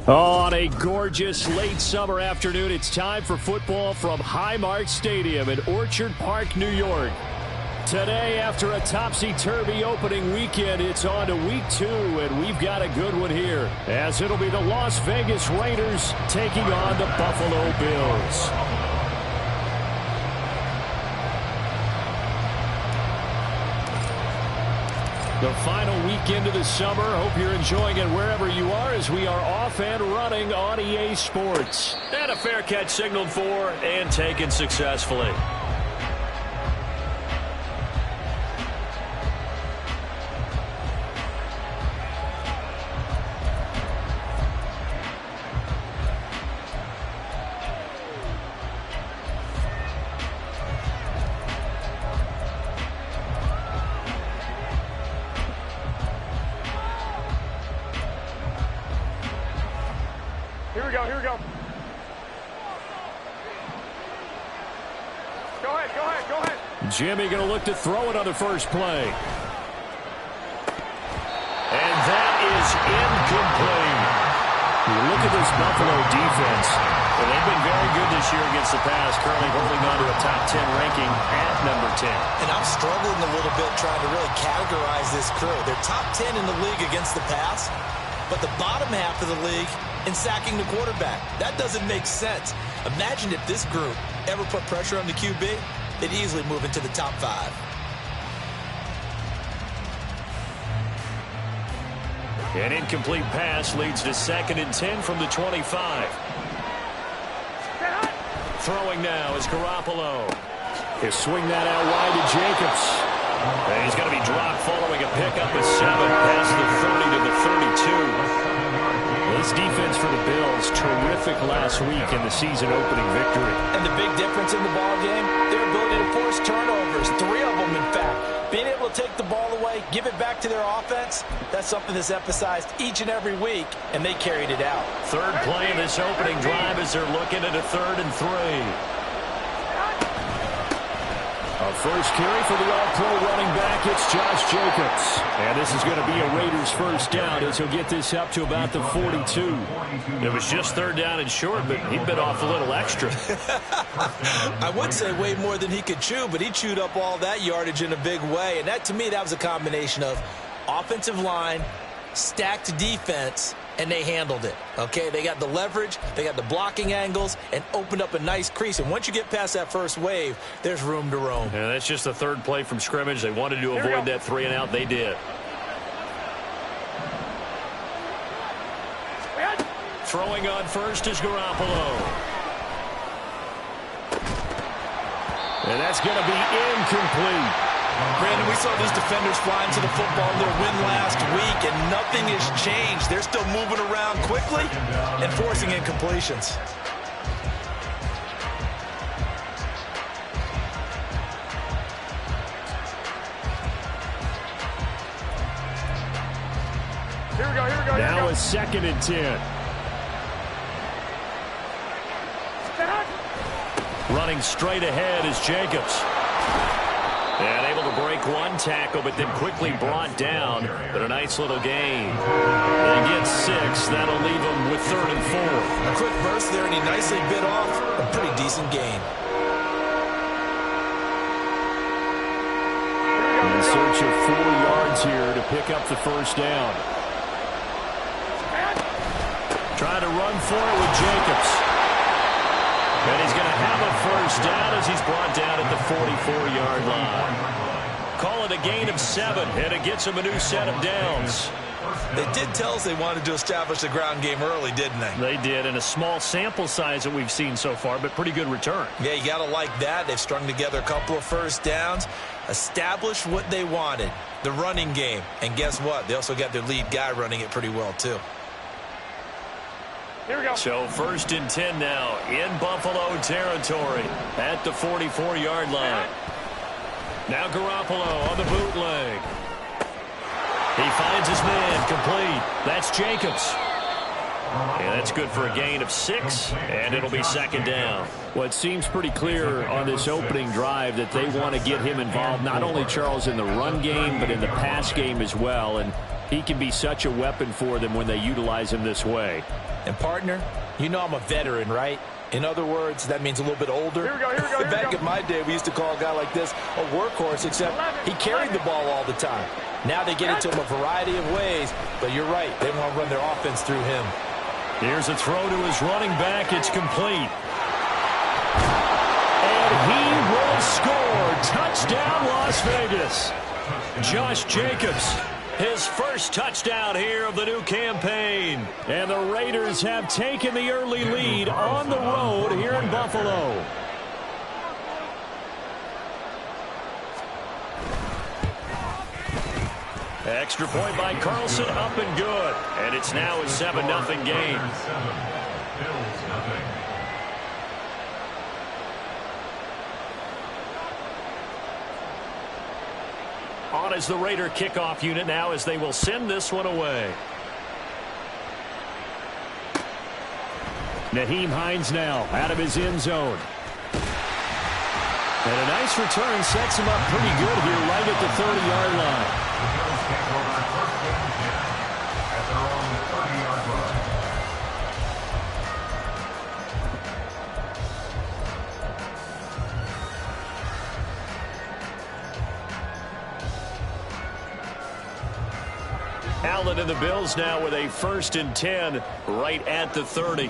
On a gorgeous late summer afternoon, it's time for football from Highmark Stadium in Orchard Park, New York. Today, after a topsy-turvy opening weekend, it's on to week 2, and we've got a good one here, as it'll be the Las Vegas Raiders taking on the Buffalo Bills. The final weekend of the summer. Hope you're enjoying it wherever you are, as we are off and running on EA Sports. And a fair catch signaled for and taken successfully. Here we go. Go ahead. Jimmy going to look to throw it on the first play. And that is incomplete. You look at this Buffalo defense. Well, they've been very good this year against the pass, currently holding on to a top 10 ranking at number 10. And I'm struggling a little bit trying to really categorize this crew. They're top 10 in the league against the pass, but the bottom half of the league in sacking the quarterback. That doesn't make sense. Imagine if this group ever put pressure on the QB, they'd easily move into the top 5. An incomplete pass leads to 2nd and 10 from the 25. Throwing now is Garoppolo. He'll swing that out wide to Jacobs. And he's going to be dropped following a pickup of 7 past the 30 to the 32. This defense for the Bills, terrific last week in the season-opening victory. And the big difference in the ball game, their ability to force turnovers, 3 of them in fact. Being able to take the ball away, give it back to their offense, that's something that's emphasized each and every week, and they carried it out. Third play in this opening drive as they're looking at a 3rd and 3. A first carry for the all-pro running back, it's Josh Jacobs. And this is going to be a Raiders first down as he'll get this up to about the 42. It was just 3rd down and short, but he bit off a little extra. I would say way more than he could chew, but he chewed up all that yardage in a big way. And that, to me, that was a combination of offensive line, stacked defense, and they handled it. Okay, they got the leverage, they got the blocking angles, and opened up a nice crease. And once you get past that first wave, there's room to roam. Yeah, that's just the 3rd play from scrimmage. They wanted to avoid that 3 and out. They did. Throwing on first is Garoppolo. And that's going to be incomplete. Brandon, we saw these defenders flying to the football in their win last week, and nothing has changed. They're still moving around quickly and forcing incompletions. Here we go. Now a 2nd and 10. Running straight ahead is Jacobs. And able to break one tackle, but then quickly brought down. But a nice little gain. They get 6. That'll leave them with 3rd and 4. A quick burst there, and he nicely bit off a pretty decent gain. In search of 4 yards here to pick up the first down. Trying to run for it with Jacobs. And he's going to have a first down as he's brought down at the 44-yard line. Call it a gain of 7, and it gets him a new set of downs. They did tell us they wanted to establish the ground game early, didn't they? They did, in a small sample size that we've seen so far, but pretty good return. Yeah, you got to like that. They've strung together a couple of first downs, established what they wanted, the running game. And guess what? They also got their lead guy running it pretty well, too. Here we go. So 1st and 10 now in Buffalo territory at the 44-yard line. Now Garoppolo on the bootleg. He finds his man complete. That's Jacobs. And that's good for a gain of 6, and it'll be 2nd down. Well, it seems pretty clear on this opening drive that they want to get him involved, not only, Charles, in the run game, but in the pass game as well. And he can be such a weapon for them when they utilize him this way. And, partner, you know I'm a veteran, right? In other words, that means a little bit older. Here we go. Back in my day, we used to call a guy like this a workhorse, except he carried the ball all the time. Now they get into him a variety of ways, but you're right. They want to run their offense through him. Here's a throw to his running back. It's complete. And he will score. Touchdown, Las Vegas. Josh Jacobs, his first touchdown here of the new campaign. And the Raiders have taken the early lead on the road here in Buffalo. Extra point by Carlson, up and good. And it's now a 7-0 game. On is the Raider kickoff unit now as they will send this one away. Nyheim Hines now out of his end zone. And a nice return sets him up pretty good here right at the 30-yard line. Allen and the Bills now with a 1st and 10 right at the 30.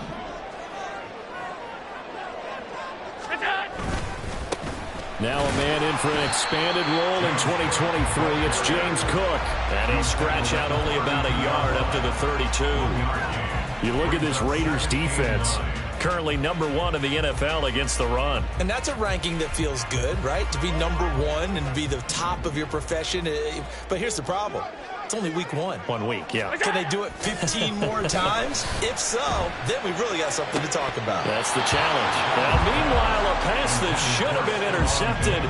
Now a man in for an expanded role in 2023. It's James Cook. And he scratched out only about a yard up to the 32. You look at this Raiders defense. Currently #1 in the NFL against the run. And that's a ranking that feels good, right? To be #1 and be the top of your profession. But here's the problem. It's only week 1. 1 week, yeah. Can they do it 15 more times? If so, then we really got something to talk about. That's the challenge. Now, meanwhile, a pass that should have been intercepted,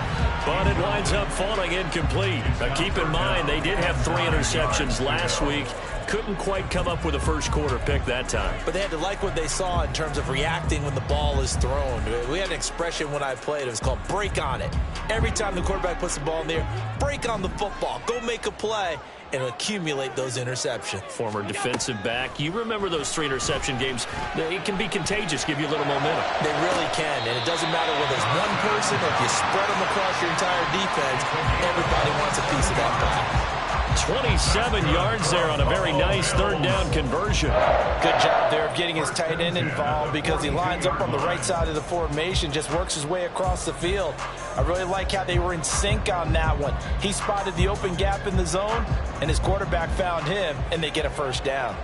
but it winds up falling incomplete. Now, keep in mind, they did have 3 interceptions last week. Couldn't quite come up with a first quarter pick that time. But they had to like what they saw in terms of reacting when the ball is thrown. We had an expression when I played. It was called break on it. Every time the quarterback puts the ball in the air, break on the football. Go make a play and accumulate those interceptions. Former defensive back. You remember those 3 interception games. It can be contagious, give you a little momentum. They really can, and it doesn't matter whether it's one person or if you spread them across your entire defense. Everybody wants a piece of that pie. 27 yards there on a very nice 3rd down conversion. Good job there of getting his tight end involved because he lines up on the right side of the formation, just works his way across the field. I really like how they were in sync on that one. He spotted the open gap in the zone, and his quarterback found him, and they get a 1st down.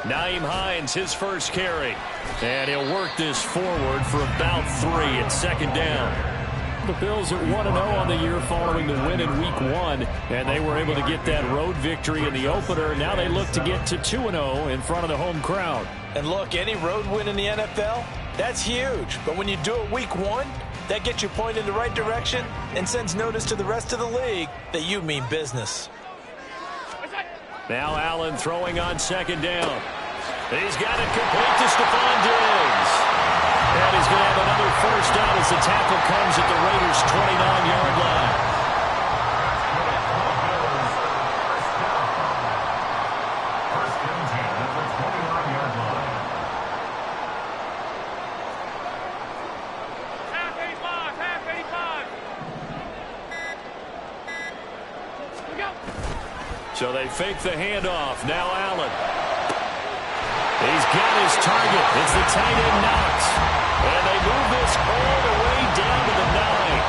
Nyheim Hines, his first carry. And he'll work this forward for about 3 at 2nd down. The Bills at 1-0 on the year following the win in Week 1, and they were able to get that road victory in the opener. Now they look to get to 2-0 in front of the home crowd. And look, any road win in the NFL, that's huge. But when you do it Week 1, that gets you pointed in the right direction and sends notice to the rest of the league that you mean business. Now Allen throwing on 2nd down. He's got it complete to Stephon Diggs. And he's going to have another 1st down as the tackle comes at the Raiders' 29-yard line. So they fake the handoff. Now Allen. He's got his target. It's the tight end Knox. And they move this all the way down to the 9.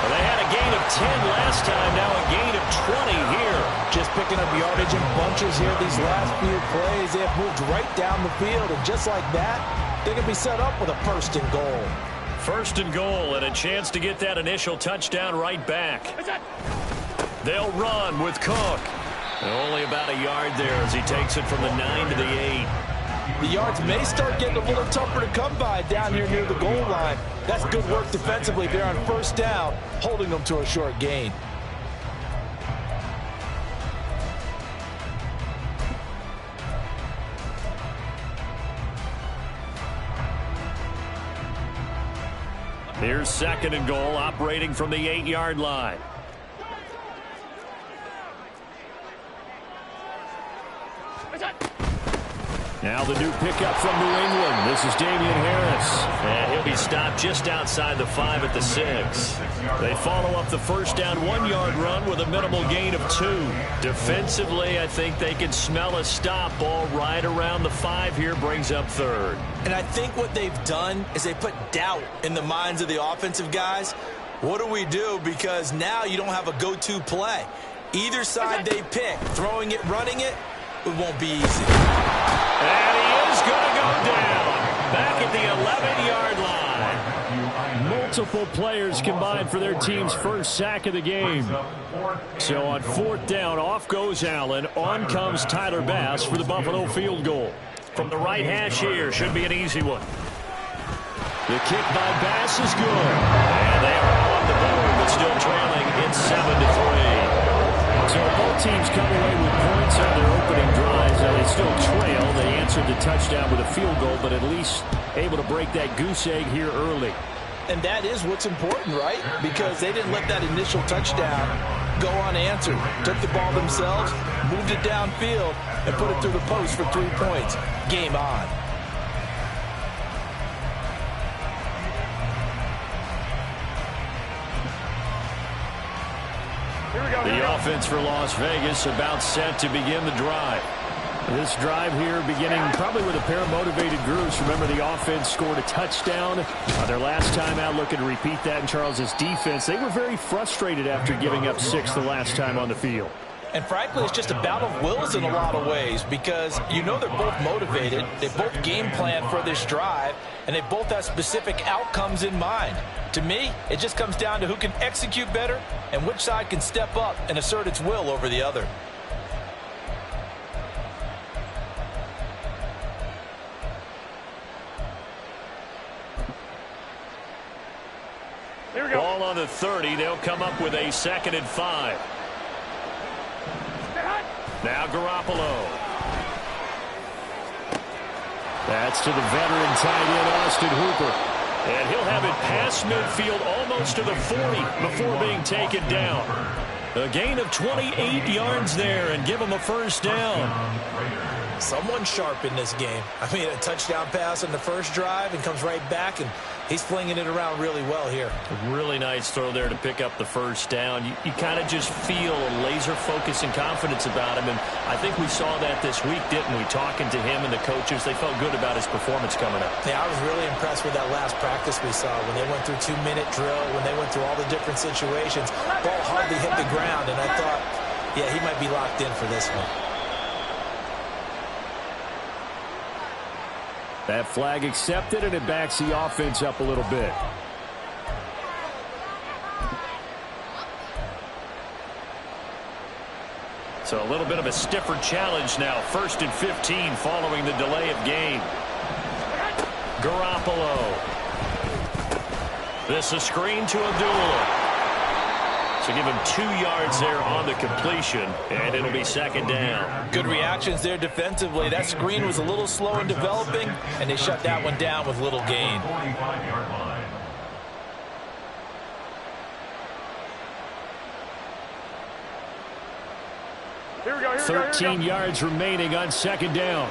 Well, they had a gain of 10 last time. Now a gain of 20 here. Just picking up yardage in bunches here these last few plays. They have moved right down the field. And just like that, they can be set up with a 1st and goal. 1st and goal and a chance to get that initial touchdown right back. They'll run with Cook. And only about a yard there as he takes it from the 9 to the 8. The yards may start getting a little tougher to come by down here near the goal line. That's good work defensively there on 1st down, holding them to a short gain. Here's 2nd and goal, operating from the 8-yard line. Now the new pickup from New England. This is Damian Harris. And he'll be stopped just outside the 5 at the 6. They follow up the 1st down 1-yard run with a minimal gain of 2. Defensively, I think they can smell a stop ball right around the 5 here, brings up 3rd. And I think what they've done is they put doubt in the minds of the offensive guys. What do we do? Because now you don't have a go-to play. Either side they pick, throwing it, running it, it won't be easy. And he is going to go down back at the 11-yard line. Multiple players combined for their team's first sack of the game. So on 4th down, off goes Allen. On comes Tyler Bass for the Buffalo field goal. From the right hash here, should be an easy one. The kick by Bass is good. And they are on the board, but still trailing. It's 7-3. So both teams come away with points on their opening drives. Now they still trail. They answered the touchdown with a field goal, but at least able to break that goose egg here early. And that is what's important, right? Because they didn't let that initial touchdown go unanswered. Took the ball themselves, moved it downfield, and put it through the post for 3 points. Game on. The offense for Las Vegas about set to begin the drive. This drive here beginning probably with a pair of motivated groups. Remember, the offense scored a touchdown their last time out, looking to repeat that in Charles's defense. They were very frustrated after giving up 6 the last time on the field. And frankly, it's just a battle of wills in a lot of ways because you know they're both motivated. They both game plan for this drive, and they both have specific outcomes in mind. To me, it just comes down to who can execute better and which side can step up and assert its will over the other. Ball on the 30. They'll come up with a 2nd and 5. Now Garoppolo. That's to the veteran tight end, Austin Hooper. And he'll have it past midfield almost to the 40 before being taken down. A gain of 28 yards there and give him a first down. Someone sharp in this game. I mean, a touchdown pass on the first drive and comes right back, and he's flinging it around really well here. A really nice throw there to pick up the first down. You kind of just feel a laser focus and confidence about him, and I think we saw that this week, didn't we? Talking to him and the coaches, they felt good about his performance coming up. Yeah, I was really impressed with that last practice we saw when they went through 2-minute drill, when they went through all the different situations. Ball hardly hit the ground, and I thought, yeah, he might be locked in for this one. That flag accepted, and it backs the offense up a little bit. So a little bit of a stiffer challenge now. 1st and 15 following the delay of game. Garoppolo. This a screen to Abdullah. So give him 2 yards there on the completion, and it'll be 2nd down. Good reactions there defensively. That screen was a little slow in developing, and they shut that one down with little gain. Here we go, 13 yards remaining on 2nd down.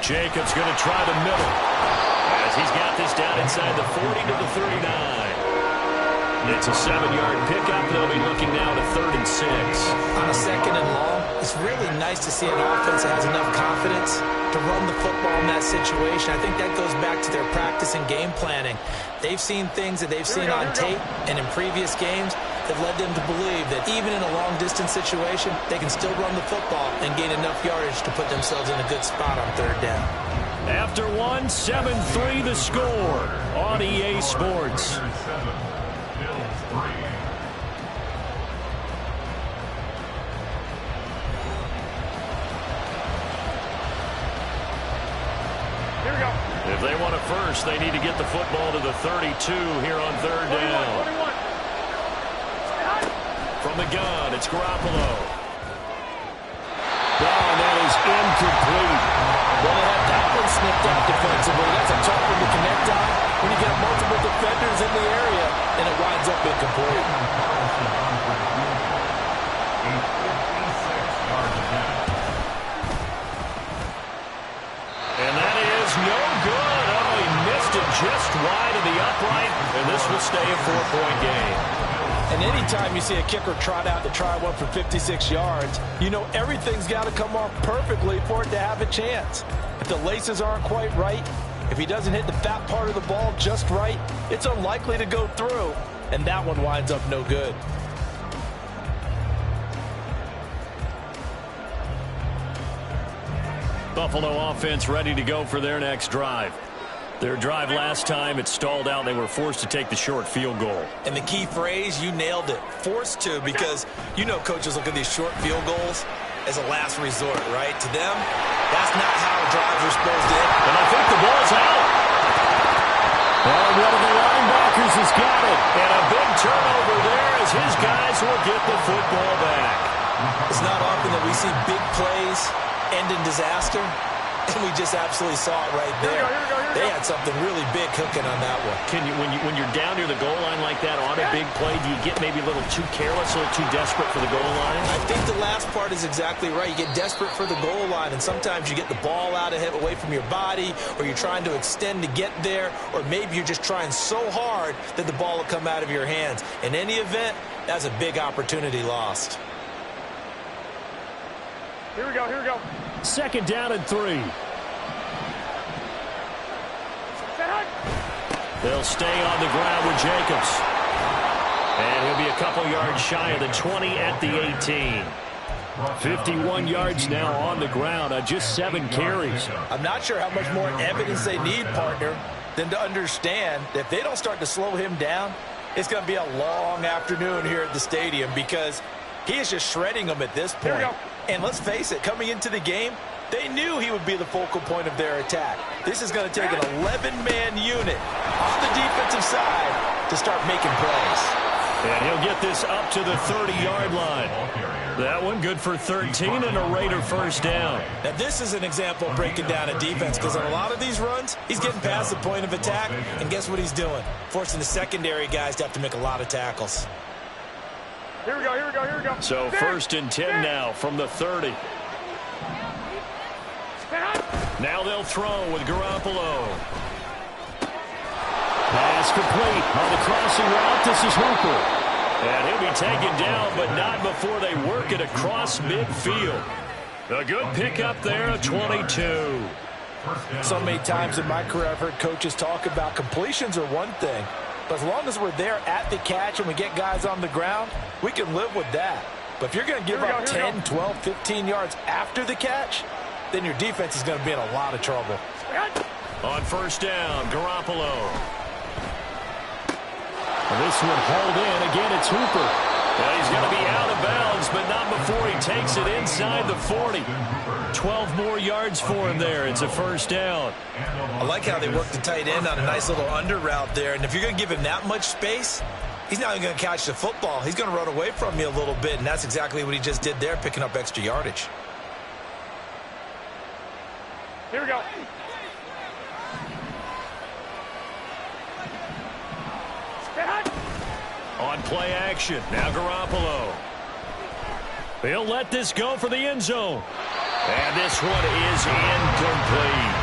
Jacobs going to try the middle. As he's got this down inside the 40 to the 39. It's a 7-yard pickup. They'll be looking now to 3rd and 6. On a 2nd and long, it's really nice to see an offense that has enough confidence to run the football in that situation. I think that goes back to their practice and game planning. They've seen things that they've seen on tape and in previous games that led them to believe that even in a long-distance situation, they can still run the football and gain enough yardage to put themselves in a good spot on 3rd down. After one, 7-3 the score on EA Sports. If they want a first, they need to get the football to the 32 here on 3rd down. From the gun, it's Garoppolo. And that is incomplete. Well, they had that one snipped out defensively. That's a tough one to connect on when you get multiple defenders in the area, and it winds up incomplete. And that is no good. Oh, he missed it just wide of the upright, and this will stay a 4-point game. And anytime you see a kicker trot out to try one for 56 yards, you know everything's got to come off perfectly for it to have a chance. If the laces aren't quite right, if he doesn't hit the fat part of the ball just right, it's unlikely to go through, and that one winds up no good. Buffalo offense ready to go for their next drive. Their drive last time, it stalled out. They were forced to take the short field goal. And the key phrase, you nailed it, forced to, because you know coaches look at these short field goals as a last resort, right? To them, that's not how drives are supposed to end. And I think the ball's out. And one of the linebackers has got it. And a big turnover there. his guys will get the football back. It's not often that we see big plays end in disaster, and we just absolutely saw it right there. They had something really big cooking on that one. Can you, when you're down near the goal line like that on a big play, do you get maybe a little too careless, a little too desperate for the goal line? I think the last part is exactly right. You get desperate for the goal line, and sometimes you get the ball out ahead, away from your body, or you're trying to extend to get there, or maybe you're just trying so hard that the ball will come out of your hands. In any event, that's a big opportunity lost. Here we go, here we go. Second down and 3. They'll stay on the ground with Jacobs. And he'll be a couple yards shy of the 20 at the 18. 51 yards now on the ground on just 7 carries. I'm not sure how much more evidence they need, partner, than to understand that if they don't start to slow him down, it's going to be a long afternoon here at the stadium because he is just shredding them at this point. And let's face it, coming into the game, they knew he would be the focal point of their attack. This is going to take an 11-man unit on the defensive side to start making plays. And he'll get this up to the 30-yard line. That one good for 13 and a Raider first down. Now, this is an example of breaking down a defense because on a lot of these runs, he's getting past the point of attack, and guess what he's doing? Forcing the secondary guys to have to make a lot of tackles. Here we go, here we go, here we go. So first and 10 now from the 30. Now they'll throw with Garoppolo. Pass complete on the crossing route. This is Hooper. And he'll be taken down, but not before they work it across midfield. A good pickup there, a 22. So many times in my career I've heard coaches talk about completions are one thing, but as long as we're there at the catch and we get guys on the ground, we can live with that. But if you're going to give up 10, 12, 15 yards after the catch, then your defense is going to be in a lot of trouble. On first down, Garoppolo. This one hauled in. Again, it's Hooper. Well, he's going to be out of bounds, but not before he takes it inside the 40. 12 more yards for him there. It's a first down. I like how they work the tight end on a nice little under route there. And if you're going to give him that much space, he's not even going to catch the football. He's going to run away from you a little bit, and that's exactly what he just did there, picking up extra yardage. Here we go. On play action, now Garoppolo. He'll let this go for the end zone. And this one is incomplete.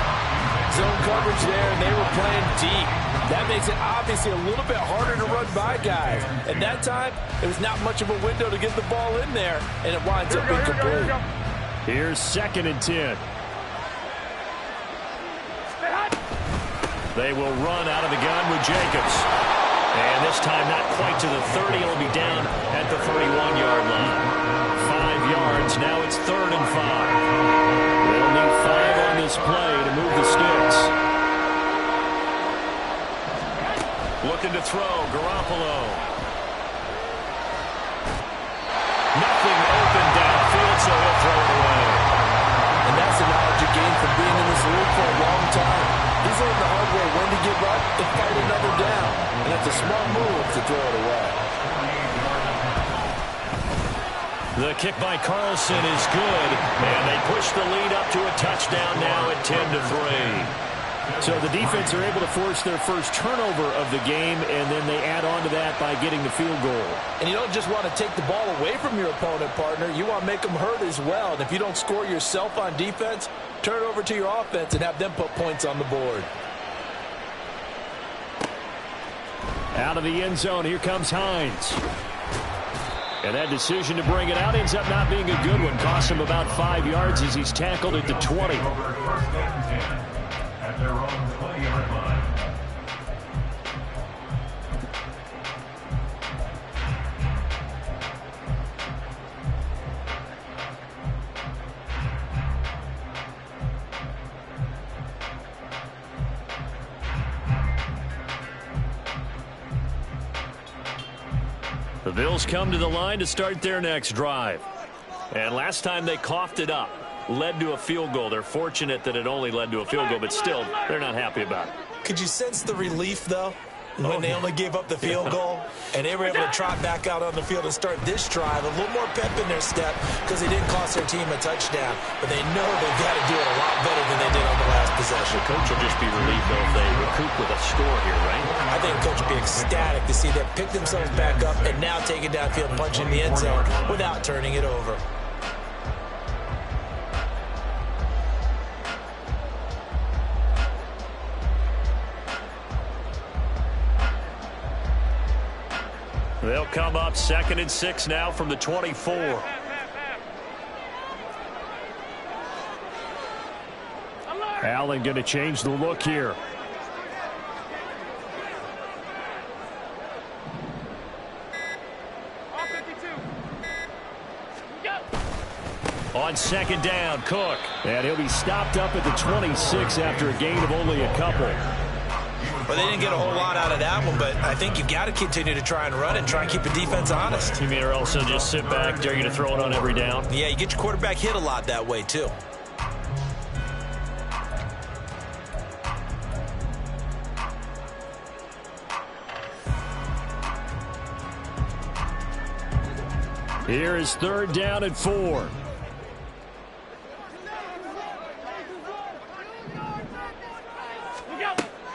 Zone coverage there, and they were playing deep. That makes it obviously a little bit harder to run by guys. And that time, it was not much of a window to get the ball in there, and it winds up incomplete. Here's second and 10. They will run out of the gun with Jacobs. And this time not quite to the 30. It'll be down at the 31-yard line. 5 yards. Now it's 3rd and 5. They'll need 5 on this play to move the sticks. Looking to throw. Garoppolo. Nothing open downfield, so he'll throw it away. And that's the knowledge you gain from being in this league for a long time. He's learned the hard way when to give up and fight another down. And that's a smart move to throw it away. The kick by Carlson is good, and they push the lead up to a touchdown now at 10-3. So the defense are able to force their first turnover of the game, and then they add on to that by getting the field goal. And you don't just want to take the ball away from your opponent, partner. You want to make them hurt as well. And if you don't score yourself on defense, turn it over to your offense and have them put points on the board. Out of the end zone, here comes Hines. And that decision to bring it out ends up not being a good one. Costs him about 5 yards as he's tackled at the 20. At their own 20-yard line. The Bills come to the line to start their next drive. And last time they coughed it up, led to a field goal. They're fortunate that it only led to a field goal, but still, they're not happy about it. Could you sense the relief, though? when they only gave up the field goal, and they were able to trot back out on the field and start this drive. A little more pep in their step because they didn't cost their team a touchdown, but they know they've got to do it a lot better than they did on the last possession. The coach will just be relieved, though, if they recoup with a score here, right? I think the coach will be ecstatic to see them pick themselves back up and now take it downfield, punch in the end zone without turning it over. They'll come up 2nd and 6 now from the 24. Allen going to change the look here. On 2nd down, Cook. And he'll be stopped up at the 26 after a gain of only a couple. Well, they didn't get a whole lot out of that one, but I think you've got to continue to try and run and try and keep the defense honest. You mean or else they'll just sit back, dare you to throw it on every down? Yeah, you get your quarterback hit a lot that way, too. Here is 3rd down and 4.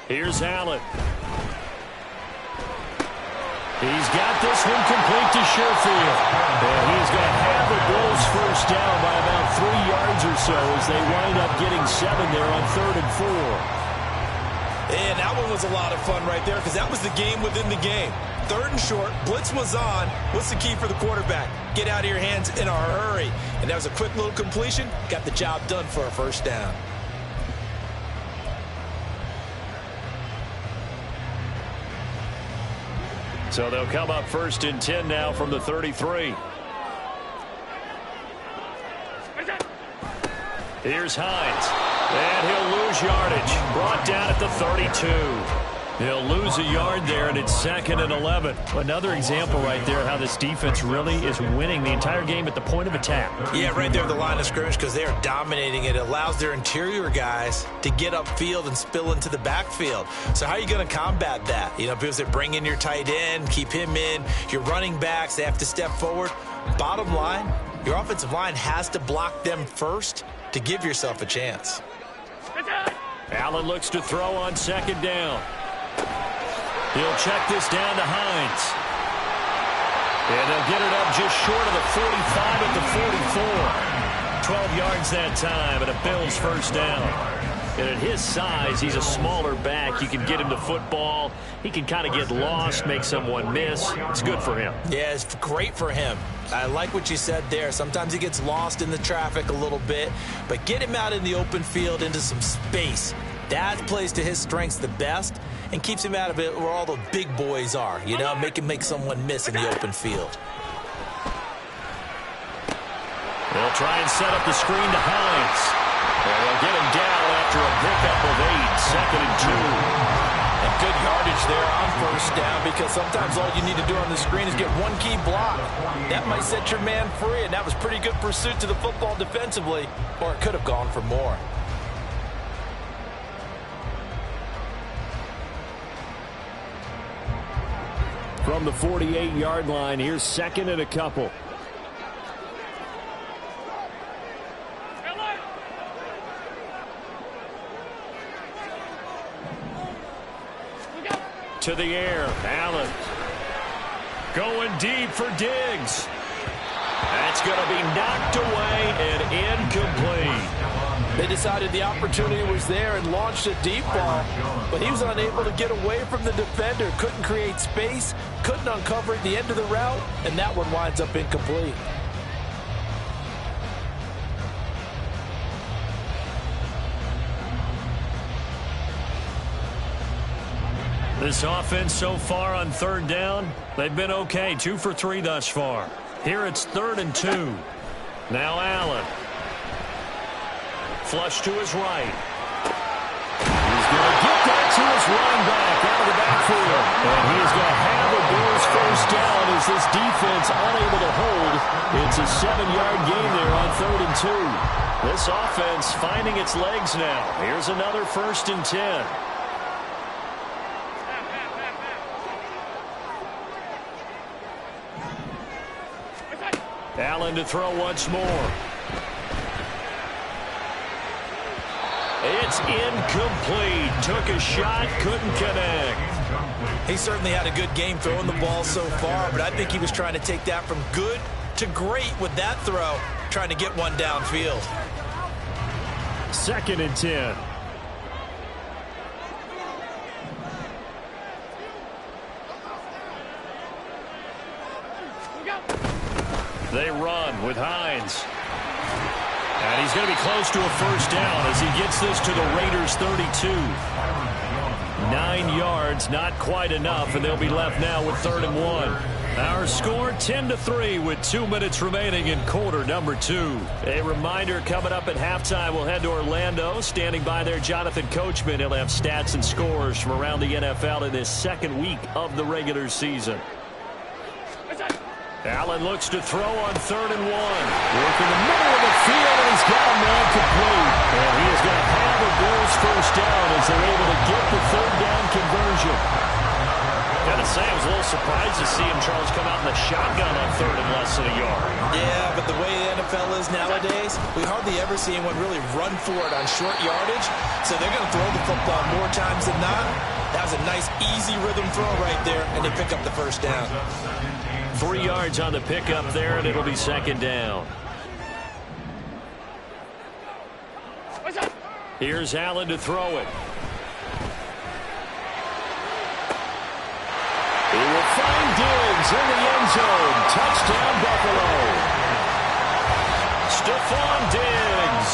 Here's Allen. He's got this one complete to Sherfield. And he's going to have the Bills first down by about 3 yards or so as they wind up getting 7 there on 3rd and 4. And that one was a lot of fun right there because that was the game within the game. 3rd and short, blitz was on. What's the key for the quarterback? Get out of your hands in a hurry. And that was a quick little completion. Got the job done for a first down. So they'll come up 1st and 10 now from the 33. Here's Hines. And he'll lose yardage. Brought down at the 32. He'll lose a yard there, and it's 2nd and 11. Another example right there how this defense really is winning the entire game at the point of attack. Yeah, right there at the line of scrimmage because they are dominating it. It allows their interior guys to get upfield and spill into the backfield. So how are you going to combat that? You know, because they bring in your tight end, keep him in. Your running backs, they have to step forward. Bottom line, your offensive line has to block them first to give yourself a chance. Allen looks to throw on 2nd down. He'll check this down to Hines. And they'll get it up just short of the 45 at the 44. 12 yards that time and a Bills first down. And at his size, he's a smaller back. You can get him to football. He can kind of get lost, make someone miss. It's good for him. Yeah, it's great for him. I like what you said there. Sometimes he gets lost in the traffic a little bit, but get him out in the open field into some space. That plays to his strengths the best and keeps him out of it where all the big boys are, you know, make him make someone miss in the open field. They'll try and set up the screen to Hines. And they'll get him down after a pickup of 8, 2nd and 2. And good yardage there on first down because sometimes all you need to do on the screen is get one key block. That might set your man free, and that was pretty good pursuit to the football defensively, or it could have gone for more. From the 48-yard line, here's 2nd and a couple. To the air, Allen. Going deep for Diggs. That's going to be knocked away and incomplete. They decided the opportunity was there and launched a deep ball, but he was unable to get away from the defender, couldn't create space, couldn't uncover at the end of the route, and that one winds up incomplete. This offense so far on 3rd down, they've been okay. 2 for 3 thus far. Here it's 3rd and 2. Now Allen. Flush to his right. He's going to get that to his running back out of the backfield. And he's going to have the Bills first down as this defense unable to hold. It's a 7-yard gain there on 3rd and 2. This offense finding its legs now. Here's another 1st and 10. Allen to throw once more. It's incomplete. Took a shot, couldn't connect. He certainly had a good game throwing the ball so far, but I think he was trying to take that from good to great with that throw, trying to get one downfield. 2nd and 10. They run with Hines. And he's going to be close to a first down as he gets this to the Raiders' 32. 9 yards, not quite enough, and they'll be left now with 3rd and 1. Our score 10-3 with 2 minutes remaining in quarter number 2. A reminder, coming up at halftime, we'll head to Orlando. Standing by there, Jonathan Coachman. He'll have stats and scores from around the NFL in this 2nd week of the regular season. Allen looks to throw on 3rd and 1. Work in the middle of the field, and he's got a man complete. And he is going to have a Bills first down as they're able to get the 3rd down conversion. Gotta say, I was a little surprised to see him, Charles, come out in the shotgun on 3rd and less than a yard. Yeah, but the way the NFL is nowadays, we hardly ever see anyone really run for it on short yardage. So they're going to throw the football more times than not. That was a nice, easy rhythm throw right there, and they pick up the first down. 3 yards on the pickup there, and it'll be 2nd down. Here's Allen to throw it. He will find Diggs in the end zone. Touchdown, Buffalo. Stephon Diggs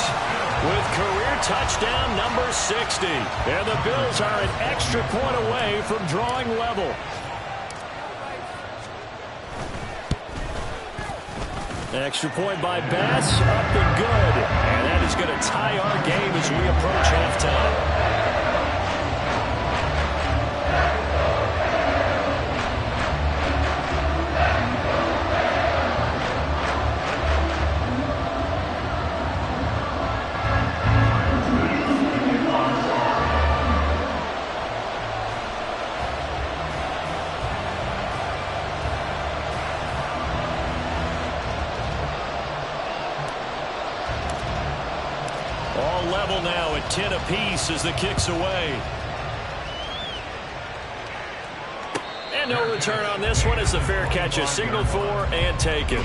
with career touchdown number 60. And the Bills are an extra point away from drawing level. Extra point by Bass, up and good. And that is going to tie our game as we approach halftime. Level now at 10 apiece as the kick's away. And no return on this one as the fair catch is signaled for and taken.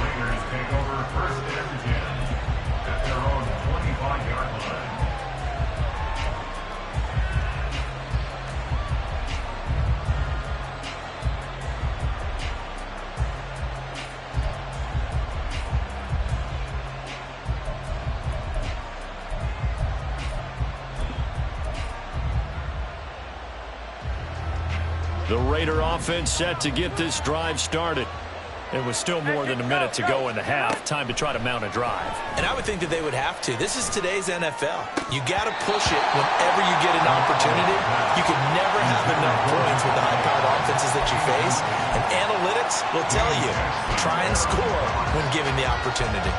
The Raider offense set to get this drive started. It was still more than a minute to go in the half. Time to try to mount a drive. And I would think that they would have to. This is today's NFL. You got to push it whenever you get an opportunity. You can never have enough points with the high-powered offenses that you face. And analytics will tell you, try and score when given the opportunity.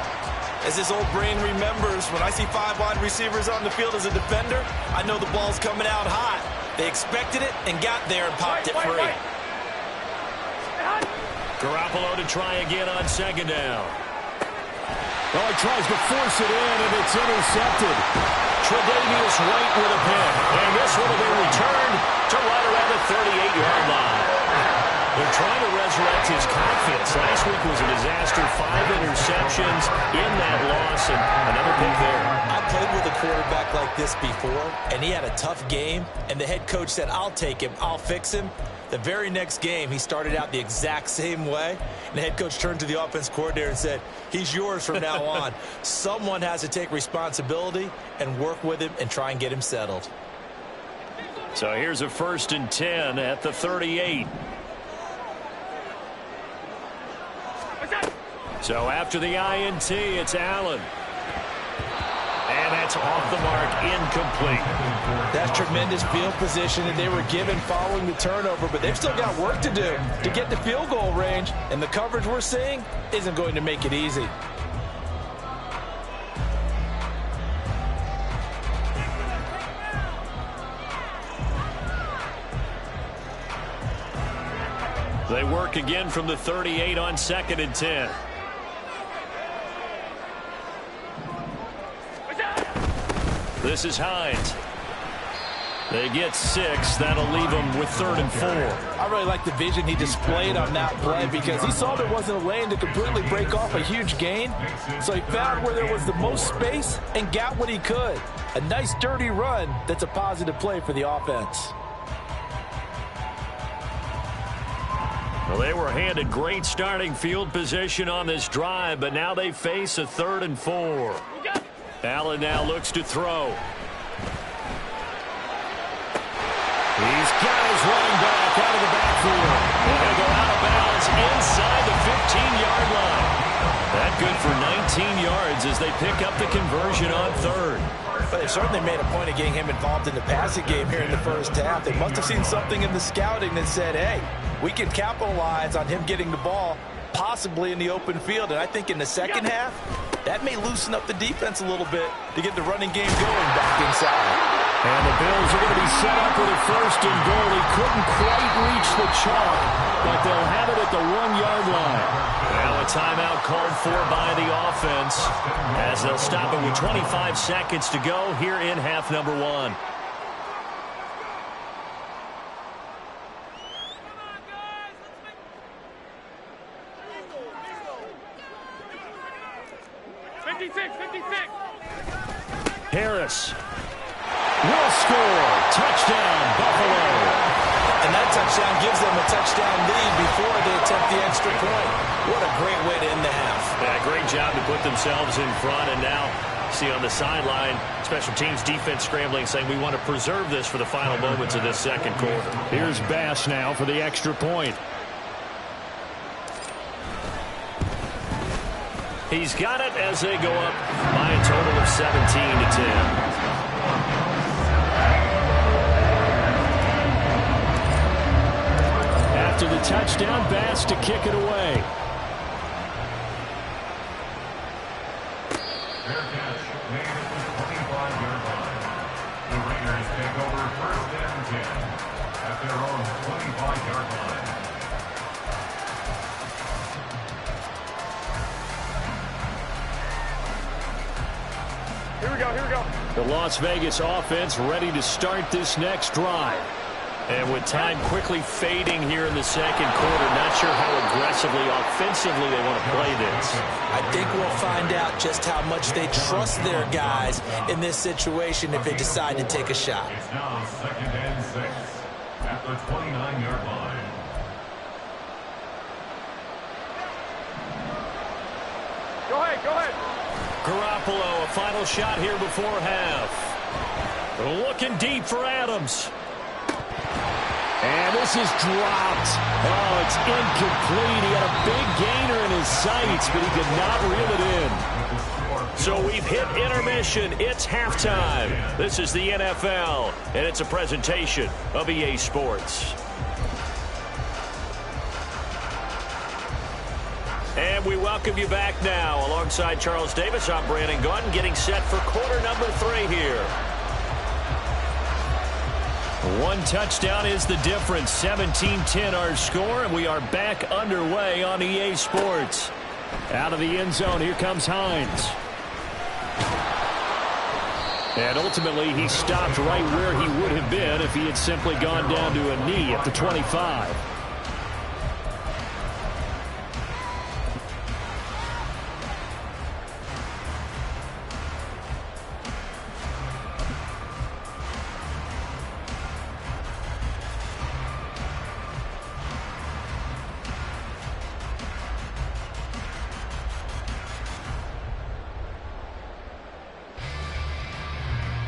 As this old brain remembers, when I see 5 wide receivers on the field as a defender, I know the ball's coming out hot. They expected it and got there and popped it free. Garoppolo to try again on 2nd down. Well, he tries to force it in, and it's intercepted. Tre'Davious White with a pick. And this one will be returned to right around the 38-yard line. They're trying to resurrect his confidence. Last week was a disaster. 5 interceptions in that loss, and another pick there. I played with a quarterback like this before, and he had a tough game, and the head coach said, I'll take him, I'll fix him. The very next game, he started out the exact same way, and the head coach turned to the offense coordinator and said, he's yours from now on. Someone has to take responsibility and work with him and try and get him settled. So here's a 1st and 10 at the 38. So after the INT, it's Allen. And that's off the mark, incomplete. That's tremendous field position that they were given following the turnover, but they've still got work to do to get to field goal range, and the coverage we're seeing isn't going to make it easy. They work again from the 38 on 2nd and 10. This is Hines. They get 6. That'll leave them with 3rd and 4. I really like the vision he displayed on that play because he saw there wasn't a lane to completely break off a huge gain. So he found where there was the most space and got what he could. A nice dirty run that's a positive play for the offense. Well, they were handed great starting field position on this drive, but now they face a 3rd and 4. Allen now looks to throw. He's got his running back out of the backfield. They're going to go out of bounds inside the 15-yard line. That good for 19 yards as they pick up the conversion on 3rd. But they certainly made a point of getting him involved in the passing game here in the first half. They must have seen something in the scouting that said, hey, we can capitalize on him getting the ball possibly in the open field. And I think in the second half, that may loosen up the defense a little bit to get the running game going back inside. And the Bills are going to be set up with a 1st and goal. He couldn't quite reach the chalk, but they'll have it at the 1-yard line. Now a timeout called for by the offense as they'll stop it with 25 seconds to go here in half number 1. Harris will score. Touchdown, Buffalo. And that touchdown gives them a touchdown lead before they attempt the extra point. What a great way to end the half. Yeah, great job to put themselves in front. And now, see on the sideline, special teams defense scrambling, saying we want to preserve this for the final moments of this second quarter. Here's Bass now for the extra point. He's got it as they go up by a total of 17-10. After the touchdown, Bass to kick it away. Fair catch made at the 25-yard line. The Raiders take over 1st and 10 at their own 25-yard line. Here we go, here we go. The Las Vegas offense ready to start this next drive. And with time quickly fading here in the second quarter, not sure how aggressively, offensively they want to play this. I think we'll find out just how much they trust their guys in this situation if they decide to take a shot. It's now 2nd and 6 at the 29-yard line. Go ahead, go ahead. Garoppolo, a final shot here before half. Looking deep for Adams. And this is dropped. Oh, it's incomplete. He had a big gainer in his sights, but he could not reel it in. So we've hit intermission. It's halftime. This is the NFL, and it's a presentation of EA Sports. And we welcome you back now. Alongside Charles Davis, I'm Brandon Gaudin, getting set for quarter number 3 here. One touchdown is the difference. 17-10 our score, and we are back underway on EA Sports. Out of the end zone, here comes Hines. And ultimately, he stopped right where he would have been if he had simply gone down to a knee at the 25.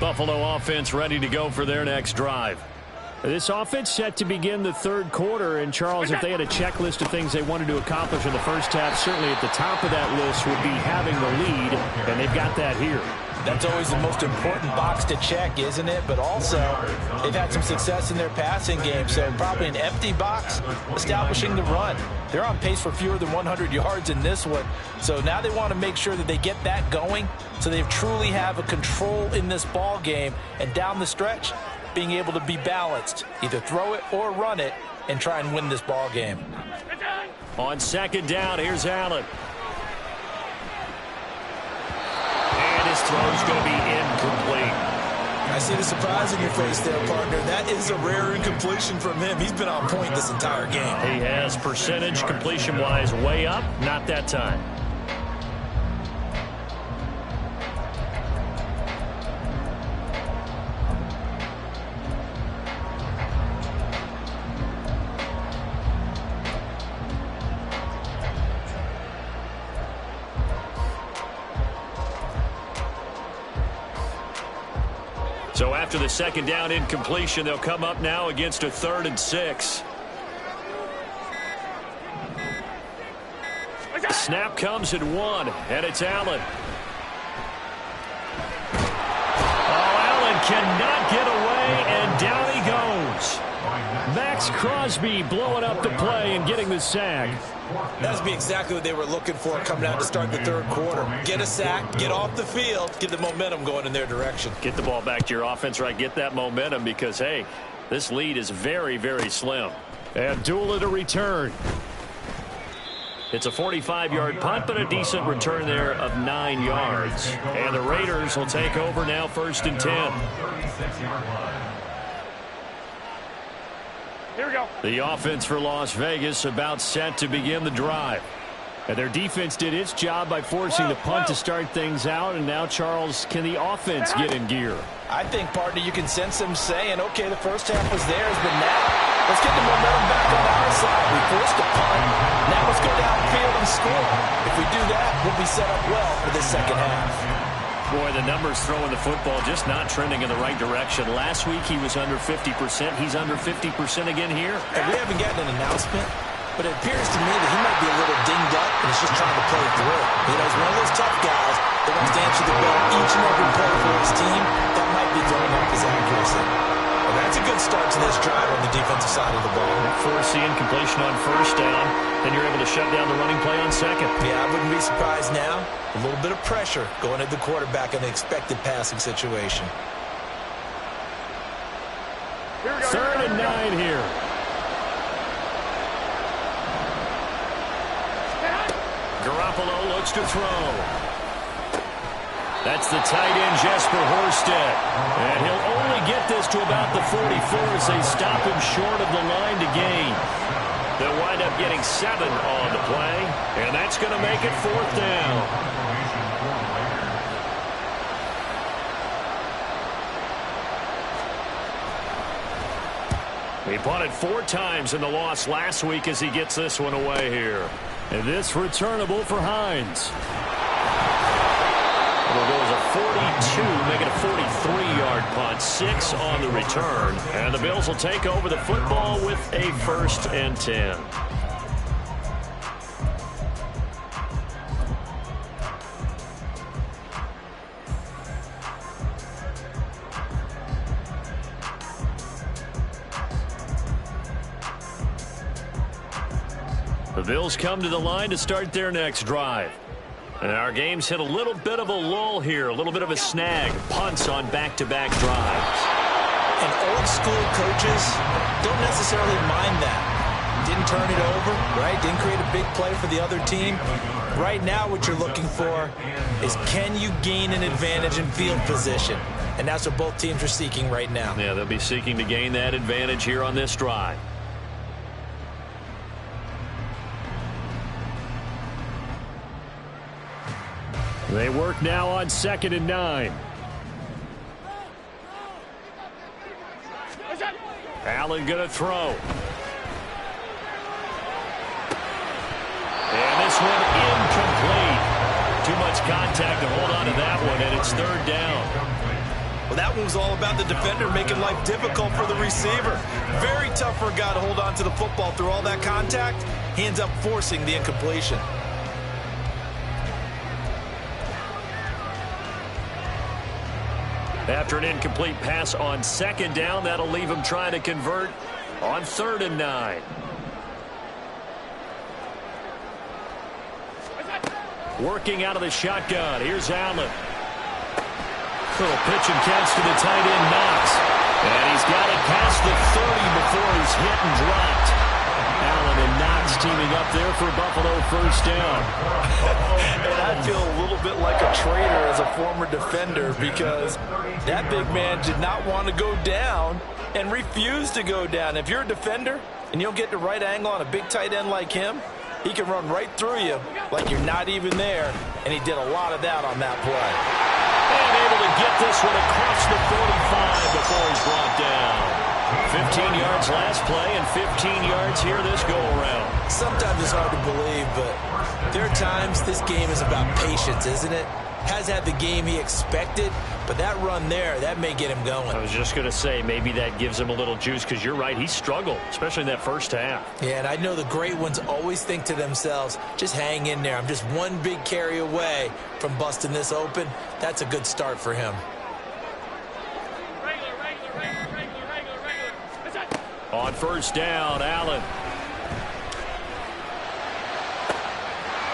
Buffalo offense ready to go for their next drive. This offense set to begin the third quarter. And, Charles, if they had a checklist of things they wanted to accomplish in the first half, certainly at the top of that list would be having the lead, and they've got that here. That's always the most important box to check, isn't it? But also, they've had some success in their passing game, so probably an empty box, establishing the run. They're on pace for fewer than 100 yards in this one. So now they want to make sure that they get that going so they truly have a control in this ball game. And down the stretch, being able to be balanced, either throw it or run it, and try and win this ball game. On second down, here's Allen. And his throw is going to be incomplete. see the surprise in your face there, partner. That is a rare incompletion from him. He's been on point this entire game. He has percentage completion-wise way up. Not that time. So after the second down incompletion, they'll come up now against a 3rd and 6. Snap comes at 1, and it's Allen. Oh, Allen cannot get away, and down he goes. Max Crosby blowing up the play and getting the sack. That'd be exactly what they were looking for coming out to start the 3rd quarter. Get a sack, get off the field, get the momentum going in their direction. Get the ball back to your offense, right? Get that momentum because, hey, this lead is very, very slim. Abdullah to return. It's a 45-yard punt, but a decent return there of 9 yards. And the Raiders will take over now 1st and 10. Here we go. The offense for Las Vegas about set to begin the drive. And their defense did its job by forcing the punt to start things out. And now, Charles, can the offense get in gear? I think, partner, you can sense them saying, okay, the first half was theirs, but now let's get the momentum back on our side. We forced a punt. Now let's go downfield and score. If we do that, we'll be set up well for the second half. Boy, the numbers throwing the football just not trending in the right direction. Last week he was under 50%. He's under 50% again here. And we haven't gotten an announcement, but it appears to me that he might be a little dinged up and he's just trying to play through. You know, he's one of those tough guys that wants to answer the bell each and every play for his team. That might be throwing off his accuracy. Well, that's a good start to this drive on the defensive side of the ball. Force the incompletion on 1st down, then you're able to shut down the running play on 2nd. Yeah, I wouldn't be surprised now. A little bit of pressure going at the quarterback in the expected passing situation. Here we go. 3rd and 9 here. Garoppolo looks to throw. That's the tight end, Jesper Horsted. And he'll only get this to about the 44 as they stop him short of the line to gain. They'll wind up getting 7 on the play, and that's going to make it 4th down. He punted 4 times in the loss last week as he gets this one away here. And this returnable for Hines. It'll go as a 42, make it a 43-yard punt, 6 on the return. And the Bills will take over the football with a 1st and 10. The Bills come to the line to start their next drive. And our game's hit a little bit of a lull here, a little bit of a snag. Punts on back-to-back drives. And old school coaches don't necessarily mind that. Didn't turn it over, right? Didn't create a big play for the other team. Right now what you're looking for is can you gain an advantage in field position? And that's what both teams are seeking right now. Yeah, they'll be seeking to gain that advantage here on this drive. They work now on 2nd and 9. Allen going to throw. And this one incomplete. Too much contact to hold on to that one, and it's 3rd down. Well, that one was all about the defender making life difficult for the receiver. Very tough for a guy to hold on to the football through all that contact. He ends up forcing the incompletion. After an incomplete pass on 2nd down, that'll leave him trying to convert on 3rd and 9. Working out of the shotgun. Here's Allen. Little pitch and catch to the tight end, Knox. And he's got it past the 30 before he's hit and dropped. Allen and Knox teaming up there for Buffalo first down. And I feel a little bit like a traitor as a former defender because that big man did not want to go down and refused to go down. If you're a defender and you don't get the right angle on a big tight end like him, he can run right through you like you're not even there, and he did a lot of that on that play. And able to get this one across the 45 before he's brought down. 15 yards last play and 15 yards here this go-around. Sometimes it's hard to believe, but there are times this game is about patience, isn't it? Has had the game he expected, but that run there, that may get him going. I was just going to say, maybe that gives him a little juice, because you're right, he struggled, especially in that first half. Yeah, and I know the great ones always think to themselves, just hang in there. I'm just one big carry away from busting this open. That's a good start for him. On first down, Allen.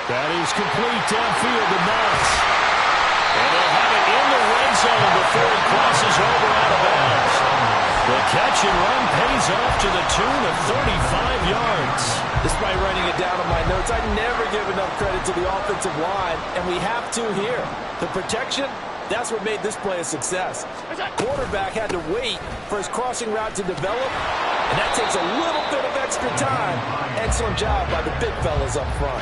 That is complete downfield to Knox. And they'll have it in the red zone before he crosses over out of bounds. The catch and run pays off to the tune of 35 yards. Despite writing it down on my notes, I never give enough credit to the offensive line, and we have to here. The protection, that's what made this play a success. Quarterback had to wait for his crossing route to develop, and that takes a little bit of extra time. Excellent job by the big fellas up front.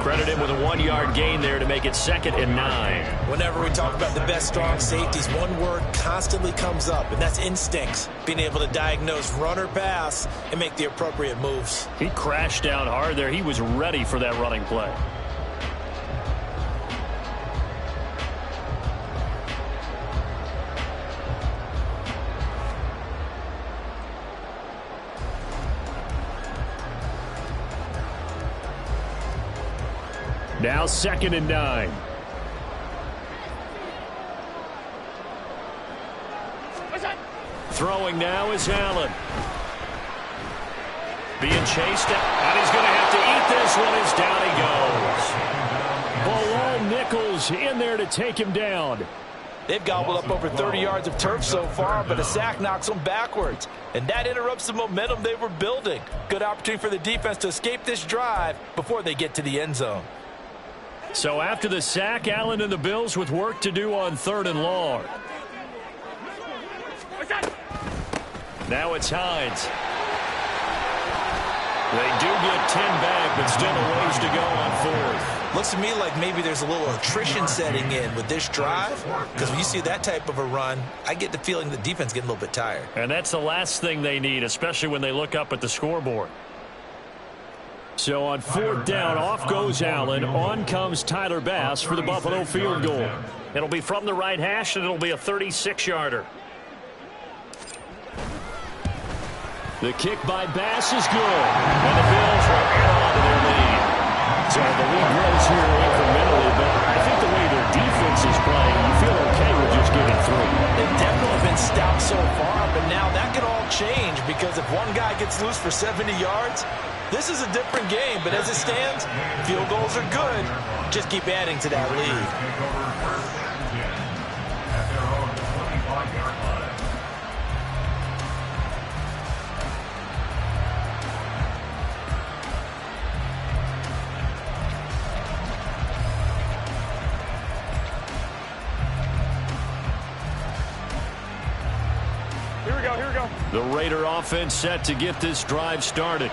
Credit him with a 1-yard gain there to make it 2nd and 9. Whenever we talk about the best strong safeties, one word constantly comes up, and that's instincts. Being able to diagnose run or pass and make the appropriate moves. He crashed down hard there. He was ready for that running play. Now 2nd and 9. Throwing now is Allen. Being chased, and he's going to have to eat this one as down he goes. Bilal Nichols in there to take him down. They've gobbled up over 30 yards of turf so far, but a sack knocks them backwards. And that interrupts the momentum they were building. Good opportunity for the defense to escape this drive before they get to the end zone. So after the sack, Allen and the Bills with work to do on 3rd and long. Now it's Hines. They do get 10 back, but still a ways to go on 4th. Looks to me like maybe there's a little attrition setting in with this drive, because when you see that type of a run, I get the feeling the defense getting a little bit tired. And that's the last thing they need, especially when they look up at the scoreboard. So on 4th down, off goes Allen. On comes Tyler Bass for the Buffalo field goal. It'll be from the right hash, and it'll be a 36-yarder. The kick by Bass is good. And the Bills will add on to their lead. So the lead grows here incrementally, but I think the way their defense is playing, you feel okay with just getting through. They've definitely been stout so far, but now that could all change because if one guy gets loose for 70 yards, this is a different game, but as it stands, field goals are good. Just keep adding to that lead. Here we go, here we go. The Raider offense set to get this drive started.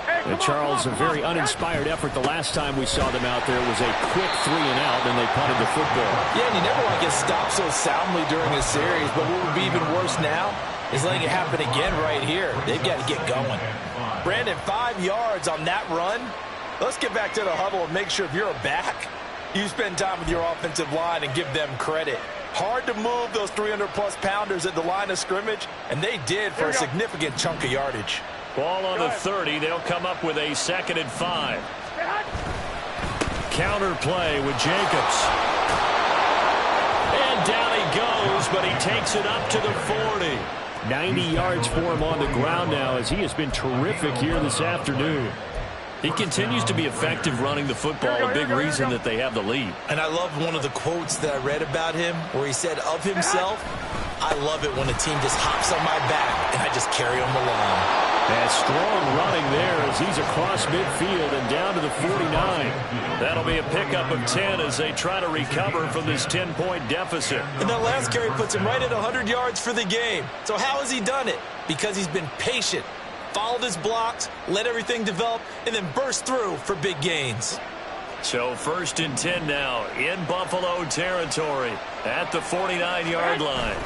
And Charles, a very uninspired effort the last time we saw them out there. It was a quick 3 and out, and they punted the football. Yeah, and you never want to get stopped so soundly during a series, but what would be even worse now is letting it happen again right here. They've got to get going. Brandon, 5 yards on that run. Let's get back to the huddle and make sure if you're a back, you spend time with your offensive line and give them credit. Hard to move those 300-plus pounders at the line of scrimmage, and they did for a significant chunk of yardage. Ball on the 30. They'll come up with a 2nd and 5. Counter play with Jacobs. And down he goes, but he takes it up to the 40. 90 yards for him on the ground now as he has been terrific here this afternoon. He continues to be effective running the football, a big reason that they have the lead. And I love one of the quotes that I read about him where he said of himself, I love it when a team just hops on my back and I just carry them along. And strong running there as he's across midfield and down to the 49. That'll be a pickup of 10 as they try to recover from this 10-point deficit. And that last carry puts him right at 100 yards for the game. So how has he done it? Because he's been patient, followed his blocks, let everything develop, and then burst through for big gains. So 1st and 10 now in Buffalo territory at the 49-yard line.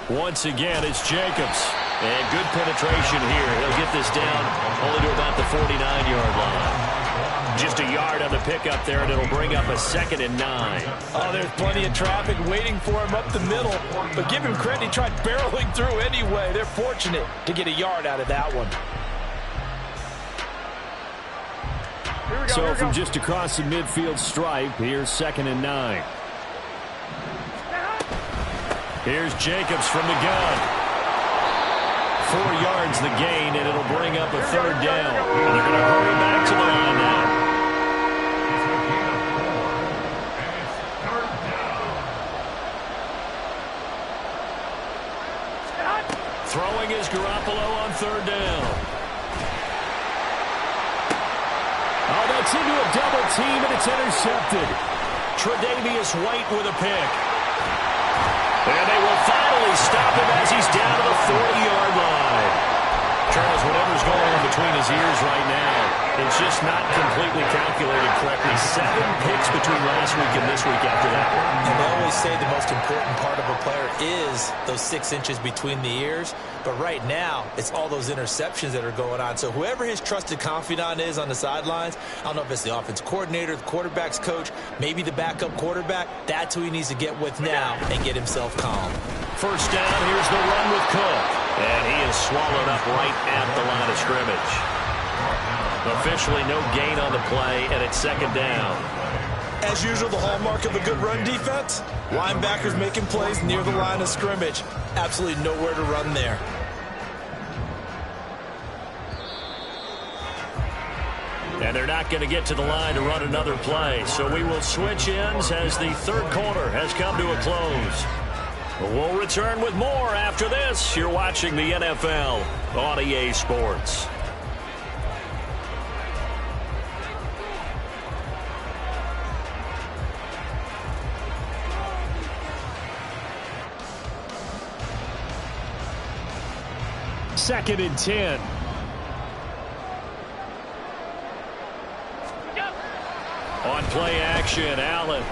Once again, it's Jacobs. And good penetration here. He'll get this down only to about the 49-yard line. Just a yard on the pickup there, and it'll bring up a 2nd and 9. Oh, there's plenty of traffic waiting for him up the middle. But give him credit, he tried barreling through anyway. They're fortunate to get a yard out of that one. So from just across the midfield stripe, here's 2nd and 9. Here's Jacobs from the gun. 4 yards the gain, and it'll bring up a 3rd down. And they're going to hurry back to the line now. Throwing is Garoppolo on 3rd down. Oh, that's into a double team, and it's intercepted. Tre'Davious White with a pick. And they will finally stop him as he's down to the 40-yard line. Charles, whatever's going on between his ears right now, it's just not completely calculated correctly. 7 picks between last week and this week after that one. And they always say the most important part of a player is those 6 inches between the ears. But right now, it's all those interceptions that are going on. So whoever his trusted confidant is on the sidelines, I don't know if it's the offense coordinator, the quarterback's coach, maybe the backup quarterback, that's who he needs to get with now and get himself calm. 1st down, here's the run with Cook. And he is swallowed up right at the line of scrimmage. Officially no gain on the play, and it's 2nd down. As usual, the hallmark of a good run defense, linebackers making plays near the line of scrimmage. Absolutely nowhere to run there. And they're not going to get to the line to run another play. So we will switch ends as the 3rd quarter has come to a close. We'll return with more after this. You're watching the NFL on EA Sports. Second and 10. On play action, Allen.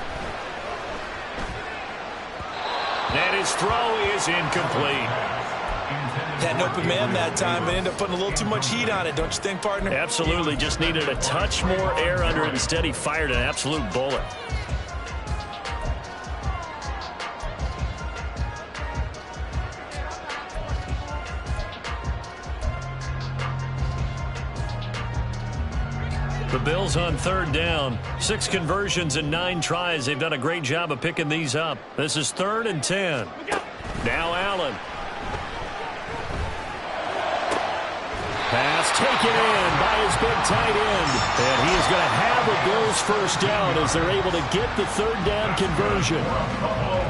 And his throw is incomplete. Had an open man that time, but ended up putting a little too much heat on it, don't you think, partner? Absolutely. Just needed a touch more air under it. Instead, he fired an absolute bullet. The Bills on 3rd down. 6 conversions and 9 tries. They've done a great job of picking these up. This is 3rd and 10. Now Allen. Pass taken in by his big tight end. And he is going to have a Bills 1st down as they're able to get the 3rd down conversion.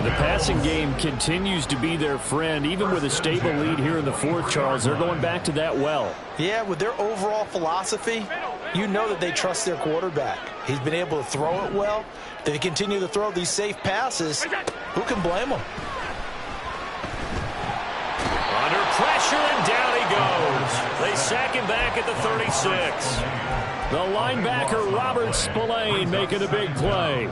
The passing game continues to be their friend. Even with a stable lead here in the 4th, Charles, they're going back to that well. Yeah, with their overall philosophy, you know that they trust their quarterback. He's been able to throw it well. If they continue to throw these safe passes, who can blame them? Under pressure, and down he goes. They sack him back at the 36. The linebacker, Robert Spillane, making a big play.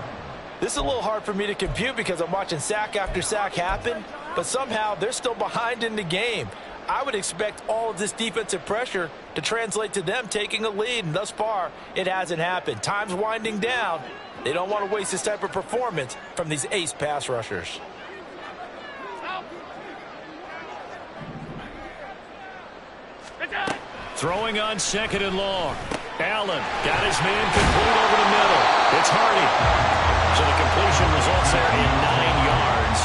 This is a little hard for me to compute because I'm watching sack after sack happen, but somehow they're still behind in the game. I would expect all of this defensive pressure to translate to them taking a lead, and thus far, it hasn't happened. Time's winding down. They don't want to waste this type of performance from these ace pass rushers. Throwing on 2nd and long. Allen got his man complete over the middle. It's Hardy. So the completion results there in 9 yards.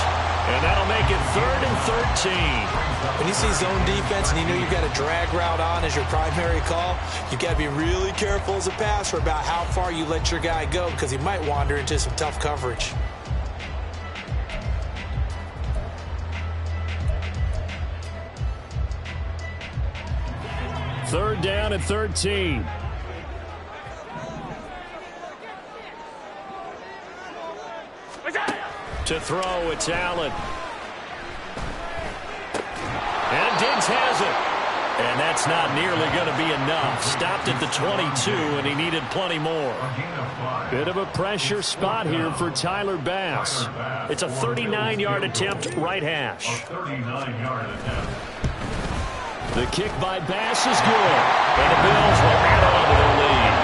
And that'll make it 3rd and 13. When you see zone defense and you know you've got a drag route on as your primary call, you've got to be really careful as a passer about how far you let your guy go because he might wander into some tough coverage. Third down and 13. To throw, it's Allen. And Diggs has it. And that's not nearly going to be enough. Stopped at the 22, and he needed plenty more. Bit of a pressure spot here for Tyler Bass. It's a 39-yard attempt, right hash. The kick by Bass is good. And the Bills will add on to their lead.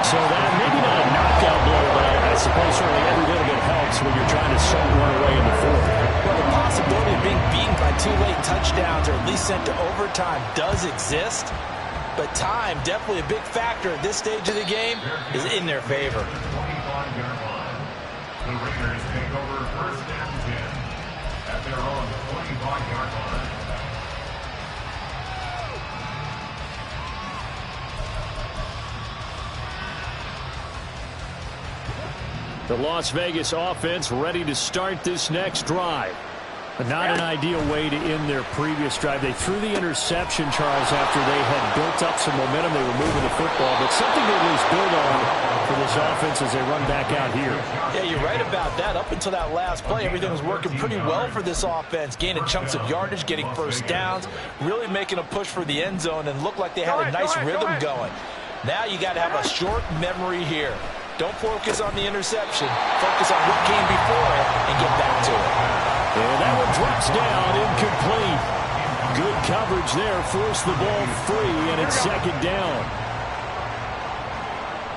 So that maybe not a knockout blow, but I suppose certainly every little bit helps when you're trying to send one away in the fourth. Well, the possibility of being beaten by 2 late touchdowns or at least sent to overtime does exist. But time, definitely a big factor at this stage of the game, is in their favor. 25-yard line. The Raiders take over first and 10 at their own 25-yard line. The Las Vegas offense ready to start this next drive. But not an ideal way to end their previous drive. They threw the interception, Charles, after they had built up some momentum. They were moving the football, but something to at least build on for this offense as they run back out here. Yeah, you're right about that. Up until that last play, everything was working pretty well for this offense. Gaining chunks of yardage, getting first downs, really making a push for the end zone, and looked like they had a nice rhythm going. Now you got to have a short memory here. Don't focus on the interception. Focus on what came before it and get back to it. And that one drops down, incomplete. Good coverage there, forced the ball free, and it's second down.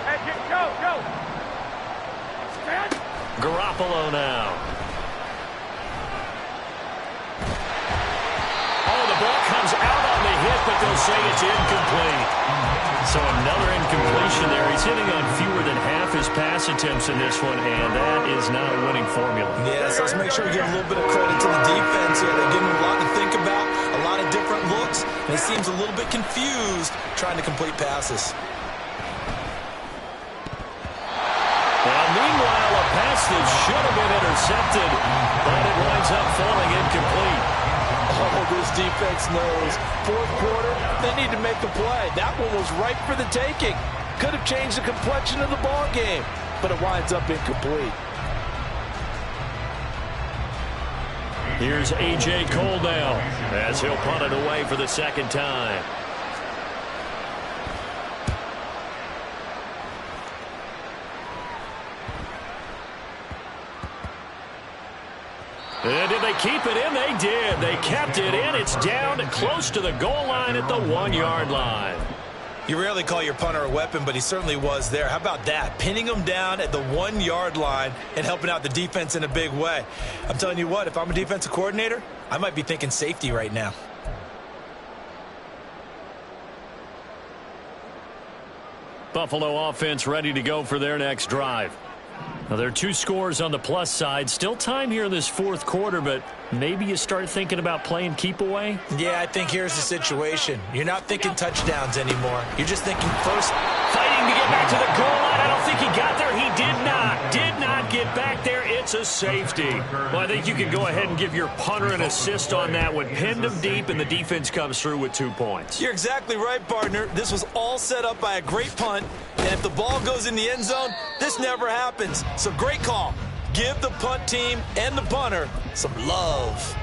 Hey, go! Garoppolo now. Oh, the ball comes out on the hit, but they'll say it's incomplete. So another incompletion there. He's hitting on fewer than half his pass attempts in this one, and that is not a winning formula. Yes, let's make sure we give a little bit of credit to the defense here. They're giving him a lot to think about, a lot of different looks, and he seems a little bit confused trying to complete passes. And meanwhile, a pass that should have been intercepted, but it winds up falling incomplete. Oh, this defense knows. Fourth quarter, they need to make a play. That one was ripe for the taking. Could have changed the complexion of the ball game, but it winds up incomplete. Here's A.J. Cole now as he'll punt it away for the second time. And did they keep it in? They did. They kept it in. It's down close to the goal line at the 1-yard line. You rarely call your punter a weapon, but he certainly was there. How about that? Pinning him down at the 1-yard line and helping out the defense in a big way. I'm telling you what, if I'm a defensive coordinator, I might be thinking safety right now. Buffalo offense ready to go for their next drive. Now, there are 2 scores on the plus side. Still time here in this fourth quarter, but maybe you start thinking about playing keep away? Yeah, I think here's the situation. You're not thinking touchdowns anymore. You're just thinking first. Fighting to get back to the goal line. I don't think he got there. He did not get back there. It's a safety. Well, I think you can go ahead and give your punter an assist on that one. Pinned him deep, and the defense comes through with 2 points. You're exactly right, partner. This was all set up by a great punt, and if the ball goes in the end zone, this never happens. So great call. Give the punt team and the punter some love.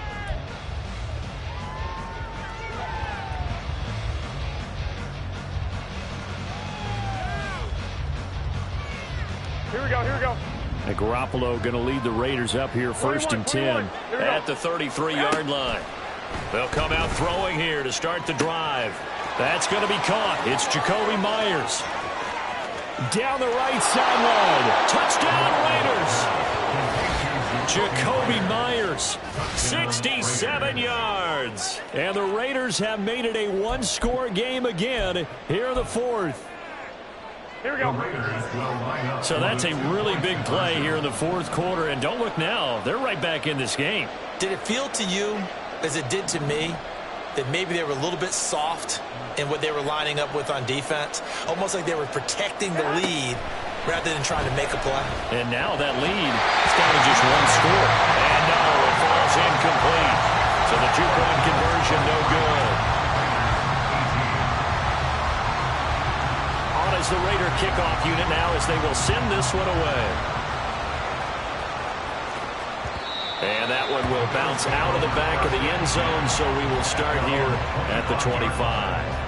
Here we go. And Garoppolo going to lead the Raiders up here first and 10 at the 33-yard line. They'll come out throwing here to start the drive. That's going to be caught. It's Jacoby Myers. Down the right sideline. Touchdown, Raiders. Jacoby Myers, 67 yards. And the Raiders have made it a one-score game again here in the fourth. Here we go. So that's a really big play here in the fourth quarter. And don't look now. They're right back in this game. Did it feel to you, as it did to me, that maybe they were a little bit soft in what they were lining up with on defense? Almost like they were protecting the lead rather than trying to make a play. And now that lead is down to just one score. And no, it falls incomplete. So the 2-point conversion no good. Raider kickoff unit now as they will send this one away. And that one will bounce out of the back of the end zone, so we will start here at the 25.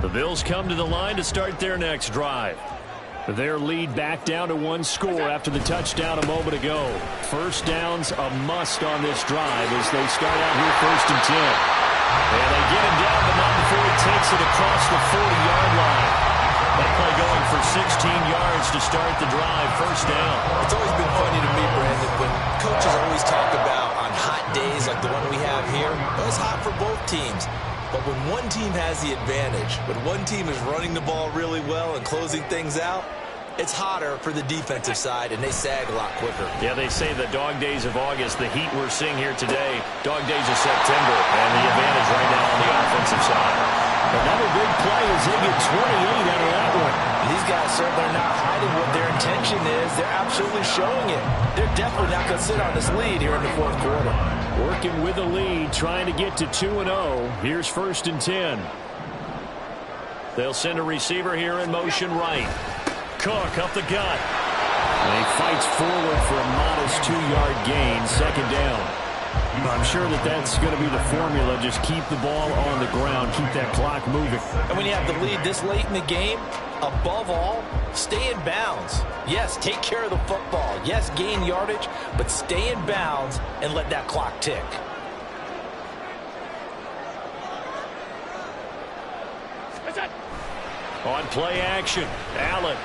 The Bills come to the line to start their next drive. Their lead back down to 1 score after the touchdown a moment ago. First down's a must on this drive as they start out here 1st and 10. And they get him down, but not before he takes it across the 40-yard line. That play going for 16 yards to start the drive. First down. It's always been funny to me, Brandon, when coaches always talk about on hot days like the one we have here, well, it's hot for both teams. But when one team has the advantage, when one team is running the ball really well and closing things out, it's hotter for the defensive side, and they sag a lot quicker. Yeah, they say the dog days of August, the heat we're seeing here today, dog days of September, and the advantage right now on the offensive side. Another big play as they get 28 out of that one. These guys, sir, they're not hiding what their intention is. They're absolutely showing it. They're definitely not going to sit on this lead here in the 4th quarter. Working with the lead, trying to get to 2-0. Here's 1st and 10. They'll send a receiver here in motion right. Cook up the gut. And he fights forward for a modest 2-yard gain, 2nd down. I'm sure that's going to be the formula. Just keep the ball on the ground, keep that clock moving. And when you have the lead this late in the game, above all, stay in bounds. Yes, take care of the football. Yes, gain yardage, but stay in bounds and let that clock tick. On play action, Allen.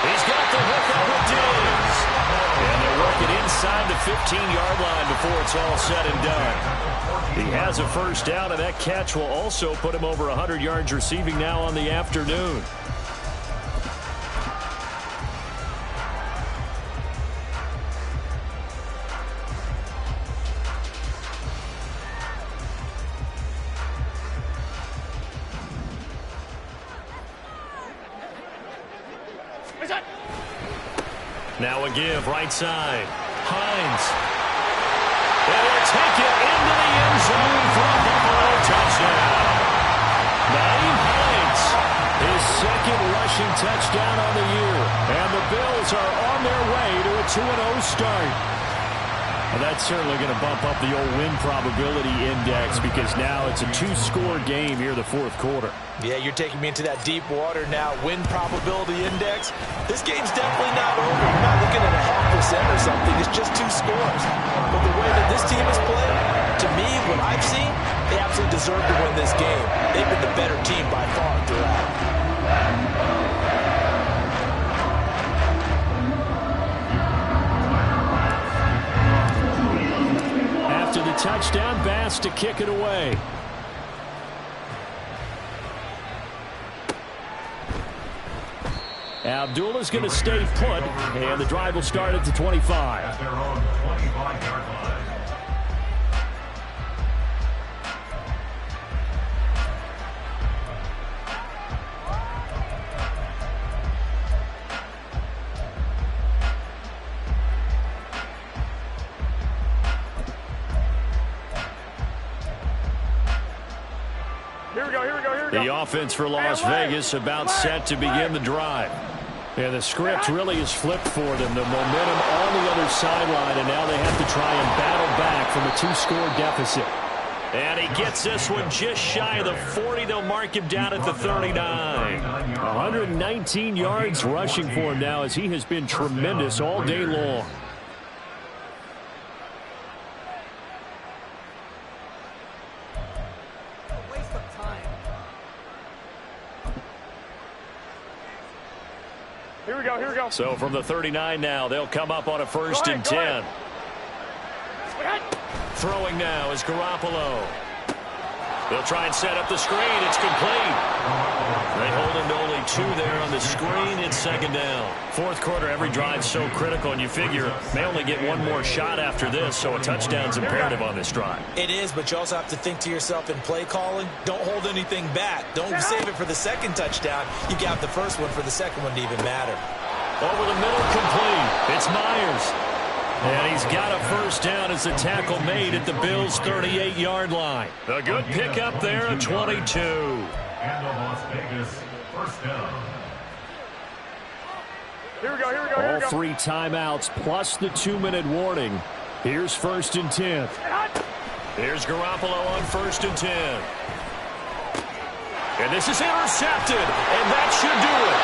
He's got the hook up with Diggs. And they're working inside the 15-yard line before it's all said and done. He has a first down, and that catch will also put him over 100 yards receiving now on the afternoon. Now a give, right side. Hines. And they'll take it into the end zone for a Buffalo touchdown. Nyheim Hines, his 2nd rushing touchdown on the year. And the Bills are on their way to a 2-0 start. Well, that's certainly going to bump up the old win probability index because now it's a 2-score game here in the 4th quarter. Yeah, you're taking me into that deep water now. Win probability index. This game's definitely not over. You're not looking at a 0.5% or something. It's just 2 scores. But the way that this team has played, to me, what I've seen, they absolutely deserve to win this game. They've been the better team by far throughout. After the touchdown, Bass to kick it away. Abdullah's going to stay put, and the drive will start at the 25. At their own 25-yard line. The offense for Las Vegas about set to begin the drive. And the script really is flipped for them. The momentum on the other sideline, and now they have to try and battle back from a 2-score deficit. And he gets this one just shy of the 40. They'll mark him down at the 39. 119 yards rushing for him now as he has been tremendous all day long. Here we go. So from the 39 now, they'll come up on a 1st and 10. Throwing now is Garoppolo. They'll try and set up the screen. It's complete. They hold him to only 2 there on the screen. It's second down. Fourth quarter, every drive so critical, and you figure may only get one more shot after this, so a touchdown's imperative on this drive. It is, but you also have to think to yourself in play calling, don't hold anything back. Don't save it for the second touchdown. You got the first one for the second one to even matter. Over the middle, complete. It's Myers. And he's got a first down as the tackle made at the Bills' 38-yard line. A good pickup there at 22. And the Las Vegas first down. Here we go, here we go, here we All go. 3 timeouts plus the 2-minute warning. Here's 1st and 10. Here's Garoppolo on 1st and 10. And this is intercepted, and that should do it.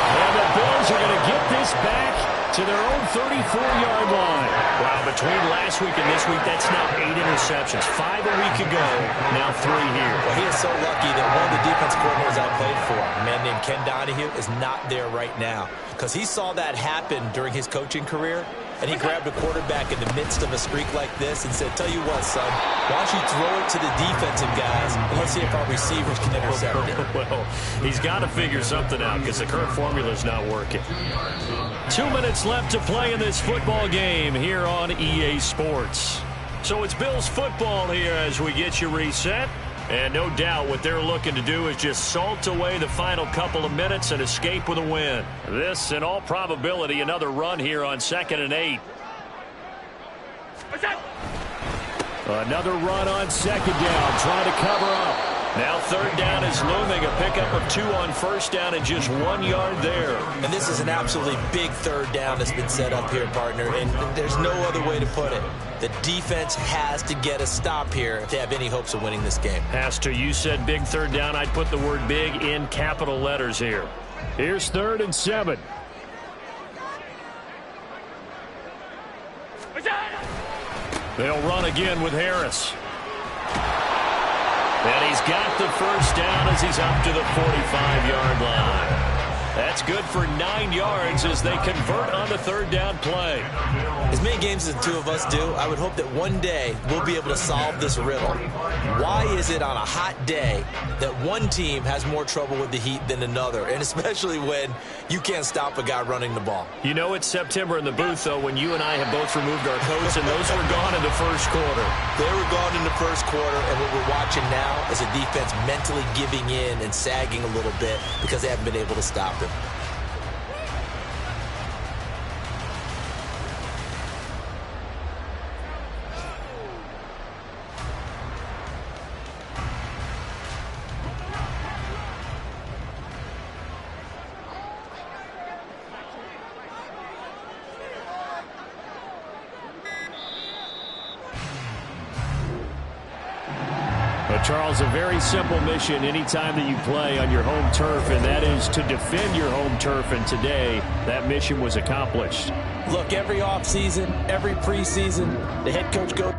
And the Bills are going to get this back to their own 34-yard line. Wow, between last week and this week, that's now 8 interceptions. 5 a week ago, now 3 here. Well, he is so lucky that one of the defense coordinators I played for, a man named Ken Donahue, is not there right now. Because he saw that happen during his coaching career, and he grabbed a quarterback in the midst of a streak like this and said, tell you what, son, why don't you throw it to the defensive guys, and let's see if our receivers can intercept it. Well, he's got to figure something out because the current formula is not working. 2 minutes left to play in this football game here on EA Sports. So it's Bills football here as we get you reset. And no doubt what they're looking to do is just salt away the final couple of minutes and escape with a win. This, in all probability, another run here on 2nd and 8. Another run on 2nd down, trying to cover up. Now 3rd down is looming, a pickup of 2 on 1st down and just 1 yard there. And this is an absolutely big 3rd down that's been set up here, partner, and there's no other way to put it. The defense has to get a stop here if they have any hopes of winning this game. Has to. You said big 3rd down. I'd put the word big in capital letters here. Here's 3rd and 7. They'll run again with Harris. And he's got the first down as he's up to the 45-yard line. That's good for 9 yards as they convert on the 3rd down play. As many games as the two of us do, I would hope that one day we'll be able to solve this riddle. Why is it on a hot day that one team has more trouble with the heat than another, and especially when you can't stop a guy running the ball? You know it's September in the booth, though, when you and I have both removed our coats, and those were gone in the first quarter. They were gone in the first quarter, and what we're watching now is a defense mentally giving in and sagging a little bit because they haven't been able to stop him. Charles, a very simple mission anytime that you play on your home turf, and that is to defend your home turf, and today that mission was accomplished. Look, every offseason, every preseason, the head coach goes